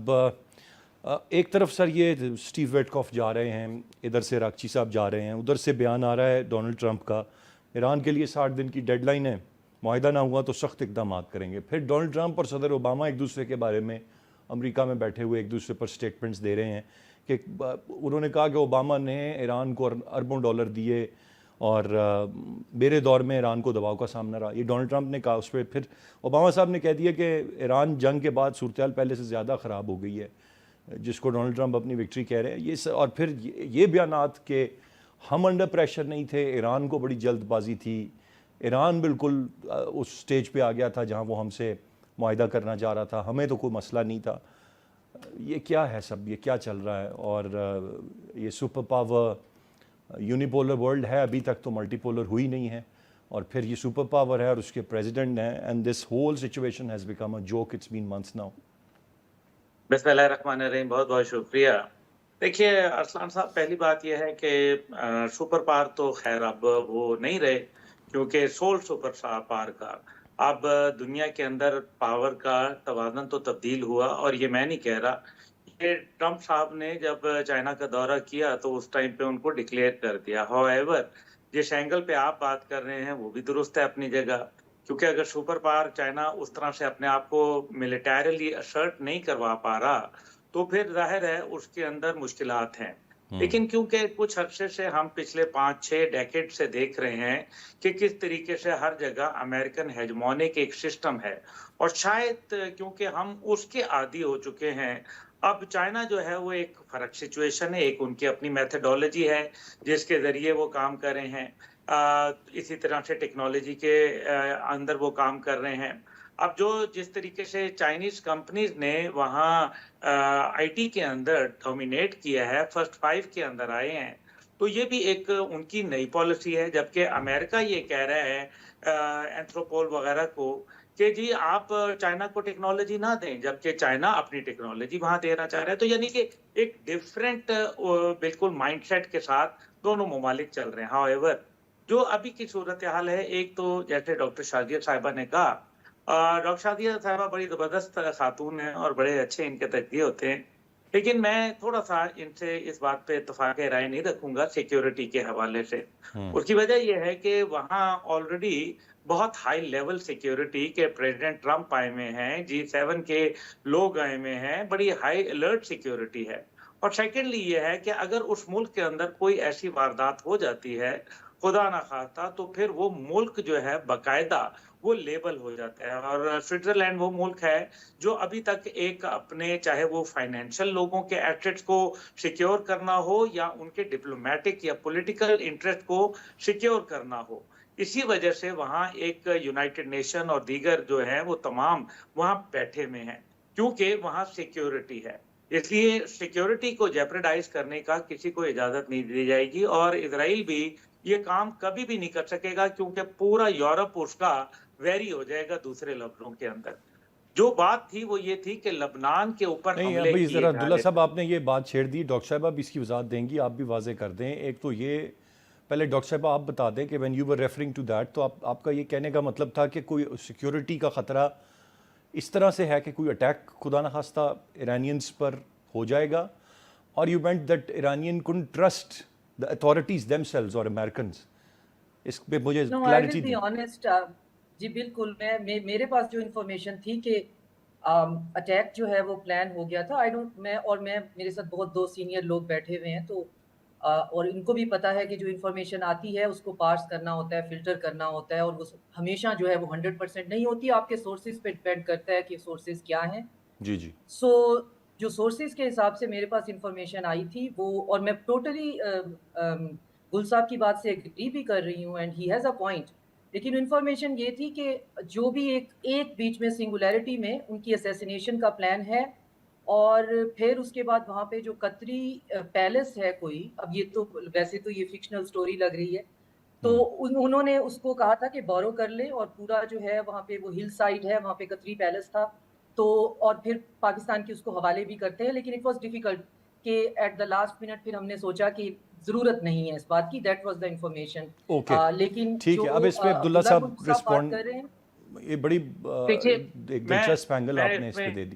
اب ایک طرف سر یہ اسٹیو ویٹکاف جا رہے ہیں, ادھر سے راکچی صاحب جا رہے ہیں, ادھر سے بیان آ رہا ہے ڈونلڈ ٹرمپ کا, ایران کے لیے 60 دن کی ڈیڈ لائن ہے, معاہدہ نہ ہوا تو سخت اقدامات کریں گے. پھر ڈونلڈ ٹرمپ اور صدر اوباما ایک دوسرے کے بارے میں امریکہ میں بیٹھے ہوئے ایک دوسرے پر سٹیٹمنٹس دے رہے ہیں کہ انہوں نے کہا کہ اوباما نے ایران کو اربوں ڈالر دیے اور میرے دور میں ایران کو دباؤ کا سامنا رہا. یہ ڈونلڈ ٹرمپ نے کہا. اس پہ پھر اوباما صاحب نے کہہ دیا کہ ایران جنگ کے بعد صورتحال پہلے سے زیادہ خراب ہو گئی ہے, جس کو ڈونلڈ ٹرمپ اپنی وکٹری کہہ رہے ہیں. یہ اور پھر یہ بیانات کہ ہم انڈر پریشر نہیں تھے, ایران کو بڑی جلد بازی تھی, ایران بالکل اس سٹیج پہ آ گیا تھا جہاں وہ ہم سے معاہدہ کرنا چاہ رہا تھا, ہمیں تو کوئی مسئلہ نہیں تھا. یہ کیا ہے سب, یہ کیا چل رہا ہے؟ اور یہ سپر پاور یونیپولر ورلڈ ہے, ابھی تک تو ملٹی پولر ہوئی نہیں ہے, اور پھر یہ سپر پاور ہے اور اس کے پریزیڈنٹ ہیں, and this whole situation has become a joke. It's been months now. بسم اللہ الرحمن الرحیم. بہت بہت شکریہ. دیکھیے ارسلان صاحب, پہلی بات یہ ہے کہ سپر پاور تو خیر اب وہ نہیں رہے, کیونکہ سول سپر پاور کا اب دنیا کے اندر پاور کا توازن تو تبدیل ہوا. اور یہ میں نہیں کہہ رہا, یہ ٹرمپ صاحب نے جب چائنا کا دورہ کیا تو اس ٹائم پہ ان کو ڈکلیئر کر دیا. ہاؤ ایور جس اینگل پہ آپ بات کر رہے ہیں وہ بھی درست ہے اپنی جگہ, کیونکہ اگر سپر پاور چائنا اس طرح سے اپنے آپ کو ملیٹریلی اسرٹ نہیں کروا پا رہا تو پھر ظاہر ہے اس کے اندر مشکلات ہیں. لیکن کیونکہ کچھ عرصے سے ہم پچھلے 5-6 ڈیکیڈ سے دیکھ رہے ہیں کہ کس طریقے سے ہر جگہ امریکن ہیجمونک ایک سسٹم ہے, اور شاید کیونکہ ہم اس کے عادی ہو چکے ہیں, اب چائنا جو ہے وہ ایک فرق سچویشن ہے, ایک ان کی اپنی میتھڈولوجی ہے جس کے ذریعے وہ کام کر رہے ہیں, اسی طرح سے ٹیکنالوجی کے اندر وہ کام کر رہے ہیں. اب جو جس طریقے سے چائنیز کمپنیز نے وہاں آئی ٹی کے اندر ڈومینیٹ کیا ہے, فرسٹ 5 کے اندر آئے ہیں, تو یہ بھی ایک ان کی نئی پالیسی ہے. جبکہ امریکہ یہ کہہ رہا ہے اینتھروپول وغیرہ کو کہ جی آپ چائنا کو ٹیکنالوجی نہ دیں, جبکہ چائنا اپنی ٹیکنالوجی وہاں دینا چاہ رہا ہے. تو یعنی کہ ایک ڈفرینٹ بالکل مائنڈ سیٹ کے ساتھ دونوں ممالک چل رہے ہیں. ہاؤ ایور جو ابھی کی صورتحال ہے, ایک تو جیسے ڈاکٹر شادیہ صاحبہ نے کہا, ڈاکٹر شادیہ صاحبہ بڑی زبردست خاتون ہیں اور بڑے اچھے ان کے تجزیے ہوتے ہیں, لیکن میں تھوڑا سا ان سے اس بات پہ اتفاق رائے نہیں رکھوں گا سیکیورٹی کے حوالے سے. اس کی وجہ یہ ہے کہ وہاں آلریڈی بہت ہائی لیول سیکیورٹی کے پریزیڈنٹ ٹرمپ آئے ہوئے ہیں, G7 کے لوگ آئے ہوئے ہیں, بڑی ہائی الرٹ سیکیورٹی ہے. اور سیکنڈلی یہ ہے کہ اگر اس ملک کے اندر کوئی ایسی واردات ہو جاتی ہے خدا نہ خواستہ, تو پھر وہ ملک جو ہے باقاعدہ وہ لیبل ہو جاتا ہے. اور سوئٹزرلینڈ وہ ملک ہے جو ابھی تک ایک اپنے چاہے وہ فائنینشل لوگوں کے ایسٹس کو سیکیور کرنا ہو یا ان کے ڈپلومیٹک یا پولیٹیکل انٹرسٹ کو سیکیور کرنا ہو, اسی وجہ سے وہاں ایک یونائٹڈ نیشن اور دیگر جو ہیں وہ تمام وہاں بیٹھے ہوئے ہیں, کیونکہ وہاں سیکیورٹی ہے. اس لیے سیکیورٹی کو جیپرڈائز کرنے کا کسی کو اجازت نہیں دی جائے گی, اور اسرائیل بھی یہ کام کبھی بھی نہیں کر سکے گا, کیونکہ پورا یورپ اس کا ویری ہو جائے گا. دوسرے لفظوں کے اندر جو بات تھی وہ یہ تھی کہ لبنان کے اوپر نہیں, حملے ابھی کیے ذرا جا عبداللہ رہے صاحب آپ نے یہ بات چھیڑ دی, ڈاکٹر صاحب اب اس کی وضاحت دیں گی, آپ بھی واضح کر دیں. ایک تو یہ پہلے ڈاکٹر صاحب آپ بتا دیں کہ when you were referring to that, تو آپ کا یہ کہنے کا مطلب تھا کہ کوئی سیکیورٹی کا خطرہ اس طرح سے ہے کہ کوئی اٹیک خدا نخواستہ ایرانینز پر ہو جائے گا, اور you meant that Iranian couldn't trust the authorities themselves or Americans. اس پہ مجھے کلیئرٹی دیں. جی بالکل, میرے پاس جو انفارمیشن تھی کہ اٹیک جو ہے وہ پلان ہو گیا تھا. میرے ساتھ بہت 2 سینئر لوگ بیٹھے ہوئے ہیں, تو اور ان کو بھی پتا ہے کہ جو انفارمیشن آتی ہے اس کو پارس کرنا ہوتا ہے, فلٹر کرنا ہوتا ہے, اور وہ ہمیشہ جو ہے وہ 100% نہیں ہوتی, آپ کے سورسز پہ ڈپینڈ کرتا ہے کہ سورسز کیا ہیں. جی جی. سو جو سورسز کے حساب سے میرے پاس انفارمیشن آئی تھی وہ, اور میں ٹوٹلی گل صاحب کی بات سے ایگری بھی کر رہی ہوں, and he has a point, لیکن انفارمیشن یہ تھی کہ جو بھی ایک بیچ میں سنگولیرٹی میں ان کی اسیسینیشن کا پلان ہے, اور پھر اس کے بعد وہاں پہ جو قطری پیلس ہے کوئی, اب یہ تو ویسے تو یہ فکشنل سٹوری لگ رہی ہے, تو انہوں نے اس کو کہا تھا کہ بورو کر لے, اور پورا جو ہے وہاں پہ وہ ہل سائڈ ہے, وہاں پہ قطری پیلس تھا, تو اور پھر پاکستان کی اس کو حوالے بھی کرتے ہیں. لیکن اٹ واز ڈیفیکلٹ کہ ایٹ دا لاسٹ منٹ پھر ہم نے سوچا کہ ضرورت نہیں ہے اس بات کی. That was the information. لیکن ٹھیک ہے, اب اس پہ عبداللہ صاحب رسپونڈ, یہ بڑی ایک دلچسپ اینگل آپ نے اس پہ دے دی.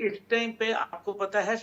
اس ٹائم پہ آپ کو پتا ہے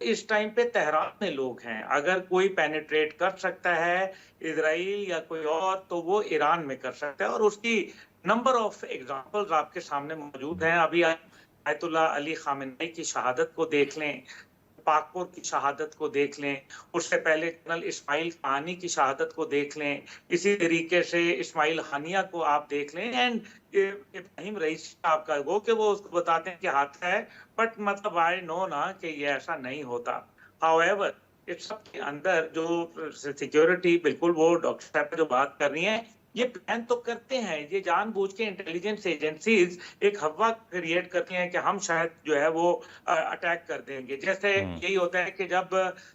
اس ٹائم پہ تہران میں لوگ ہیں. اگر کوئی پینیٹریٹ کر سکتا ہے اسرائیل یا کوئی اور تو وہ ایران میں کر سکتا ہے اور اس کی نمبر آف ایگزامپلز آپ کے سامنے موجود ہیں. ابھی آیت اللہ علی خامنئی کی شہادت کو دیکھ لیں, پاکپور کی شہادت کو دیکھ لیں, اس سے پہلے جنرل اسماعیل قانی کی شہادت کو دیکھ لیں, اسی طریقے سے اسماعیل ہانیہ کو آپ دیکھ لیں, اینڈ ابراہیم رئیسی آپ کا وہ کہ وہ اس کو بتاتے ہیں کہ ہاتھ ہے, بٹ مطلب آئی نو نا کہ یہ ایسا نہیں ہوتا. ہاؤ ایور اس سب کے اندر جو سیکیورٹی بالکل وہ ڈاکٹر صاحب جو بات کر رہی ہیں یہ پلان تو کرتے ہیں, یہ جان بوجھ کے انٹیلیجنس ایجنسیز ایک ہوا کریٹ کرتی ہیں کہ ہم شاید جو ہے وہ اٹیک کر دیں گے. جیسے یہی ہوتا ہے کہ جب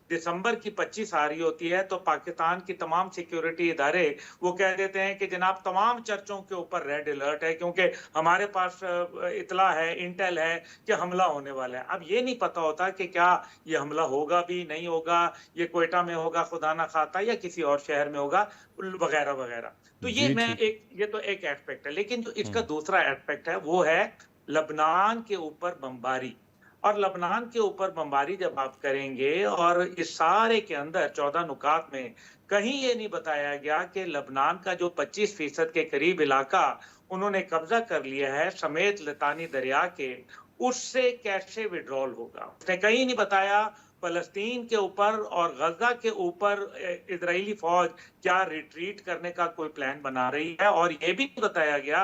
دسمبر کی 25 آ رہی ہوتی ہے تو پاکستان کی تمام سیکیورٹی ادارے وہ کہہ دیتے ہیں کہ جناب تمام چرچوں کے اوپر ریڈ الرٹ ہے کیونکہ ہمارے پاس اطلاع ہے, انٹیل ہے کہ حملہ ہونے والا ہے. اب یہ نہیں پتا ہوتا کہ کیا یہ حملہ ہوگا بھی نہیں ہوگا, یہ کوئٹہ میں ہوگا خدا نہ خواستہ یا کسی اور شہر میں ہوگا وغیرہ وغیرہ. تو یہ میں یہ تو ایک ایسپیکٹ ہے, لیکن جو اس کا دوسرا ایسپیکٹ ہے وہ ہے لبنان کے اوپر بمباری. اور لبنان کے اوپر بمباری جب آپ کریں گے اور اس سارے کے اندر 14 نکات میں کہیں یہ نہیں بتایا گیا کہ لبنان کا جو 25% کے قریب علاقہ انہوں نے قبضہ کر لیا ہے سمیت لطانی دریا کے, اس سے کیسے وڈرول ہوگا. اس نے کہیں نہیں بتایا فلسطین کے اوپر اور غزہ کے اوپر اسرائیلی فوج کیا ریٹریٹ کرنے کا کوئی پلان بنا رہی ہے, اور یہ بھی بتایا گیا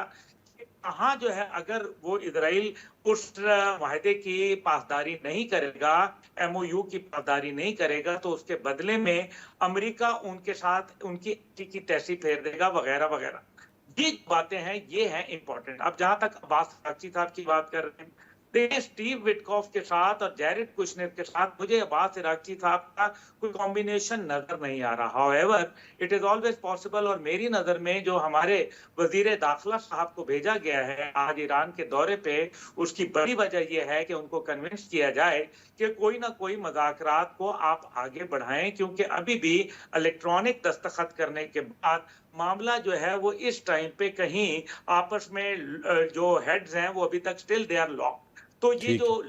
کہ کہاں جو ہے اگر وہ اسرائیل اس معاہدے کی پاسداری نہیں کرے گا, ایم او یو کی پاسداری نہیں کرے گا, تو اس کے بدلے میں امریکہ ان کے ساتھ ان کی تیسی پھیر دے گا وغیرہ وغیرہ. یہ باتیں ہیں, یہ ہیں امپورٹنٹ. اب جہاں تک عباس عراقچی صاحب کی بات کر رہے ہیں, دیکھیں اسٹیو وٹکوف کے ساتھ اور جیرڈ کشنر کے ساتھ مجھے عباس عراقچی صاحب کا کوئی کمبینیشن نظر نہیں آ رہا. How ever it is always possible, اور میری نظر میں جو ہمارے وزیر داخلہ صاحب کو بھیجا گیا ہے آج ایران کے دورے پہ, اس کی بڑی وجہ یہ ہے کہ ان کو کنونس کیا جائے کہ کوئی نہ کوئی مذاکرات کو آپ آگے بڑھائیں, کیونکہ ابھی بھی الیکٹرانک دستخط کرنے کے بعد معاملہ جو ہے وہ اس ٹائم پہ کہیں آپس میں جو ہیڈز ہیں وہ ابھی تک سٹل دے آر لاک. تو یہ جو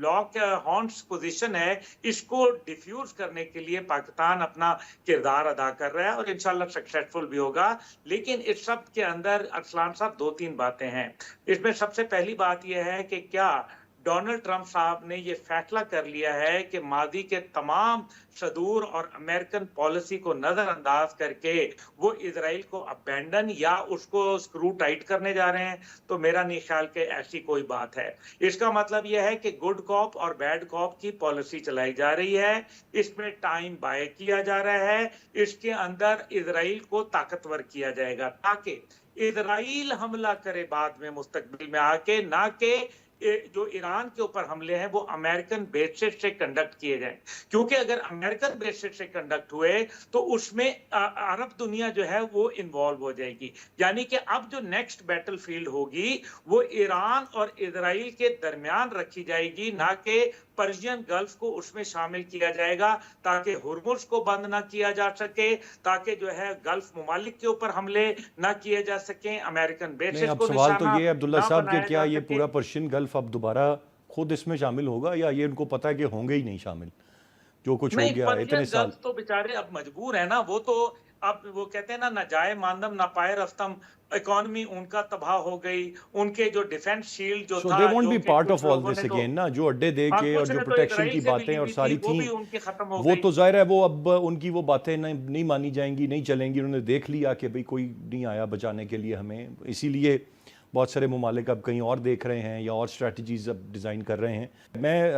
لاک ہارنس پوزیشن ہے اس کو ڈیفیوز کرنے کے لیے پاکستان اپنا کردار ادا کر رہا ہے اور انشاءاللہ سکسیسفل بھی ہوگا. لیکن اس سب کے اندر ارسلان صاحب 2-3 باتیں ہیں. اس میں سب سے پہلی بات یہ ہے کہ کیا ڈونلڈ ٹرمپ صاحب نے یہ فیصلہ کر لیا ہے کہ ماضی کے تمام صدور اور امریکن پالیسی کو نظر انداز کر کے وہ اسرائیل کو ابینڈن یا اس کو سکرو ٹائٹ کرنے جا رہے ہیں. تو میرا نہیں خیال کہ ایسی کوئی بات ہے. اس کا مطلب یہ ہے کہ گڈ کاپ اور بیڈ کاپ کی پالیسی چلائی جا رہی ہے, اس میں ٹائم بائے کیا جا رہا ہے, اس کے اندر اسرائیل کو طاقتور کیا جائے گا تاکہ اسرائیل حملہ کرے بعد میں مستقبل میں آ کے, نہ کہ جو ایران کے اوپر حملے ہیں وہ امریکن بیسس سے کنڈکٹ کیے جائیں. کیونکہ اگر امریکن بیسس سے کنڈکٹ ہوئے تو اس میں عرب دنیا جو ہے وہ انوالو ہو جائے گی. یعنی کہ اب جو نیکسٹ بیٹل فیلڈ ہوگی وہ ایران اور اسرائیل کے درمیان رکھی جائے گی, نہ کہ پرشین گلف کو اس میں شامل کیا جائے گا تاکہ ہرمز کو بند نہ کیا جا سکے, تاکہ جو ہے گلف ممالک کے اوپر حملے نہ کیے جا سکیں, امریکن بیسز کو سوال تو نشانہ یہ ہے عبداللہ نہ صاحب کہ بنایا کیا جا یہ سکے. پورا پرشین گلف اب دوبارہ خود اس میں شامل ہوگا یا یہ ان کو پتہ ہے کہ ہوں گے ہی نہیں شامل, جو کچھ ہو نہیں, گیا اتنے پرشین سال. گلف تو بیچارے اب مجبور ہیں نا, وہ تو اب وہ کہتے ہیں نا جائے ماندم نہ پائے رفتم, اکانومی ان کا تباہ ہو گئی, ان کے جو ڈیفنس شیلڈ جو سو تھا دے وونٹ جو بی کہ پارٹ کچھ آف آل لوگوں دس نے تو اگین نا, جو اڈے دے کے اور کچھ جو نے تو پروٹیکشن کی اسرائیل سے بھی باتیں لی اور ہوئی ساری تھی, وہ تھیں بھی ان کی ختم ہو وہ گئی. تو ظاہر ہے وہ اب ان کی وہ باتیں نہیں مانی جائیں گی, نہیں چلیں گی. انہوں نے دیکھ لیا کہ بھئی کوئی نہیں آیا بچانے کے لیے ہمیں, اسی لیے بہت سارے ممالک اب کہیں اور دیکھ رہے ہیں یا اور اسٹریٹجیز اب ڈیزائن کر رہے ہیں. میں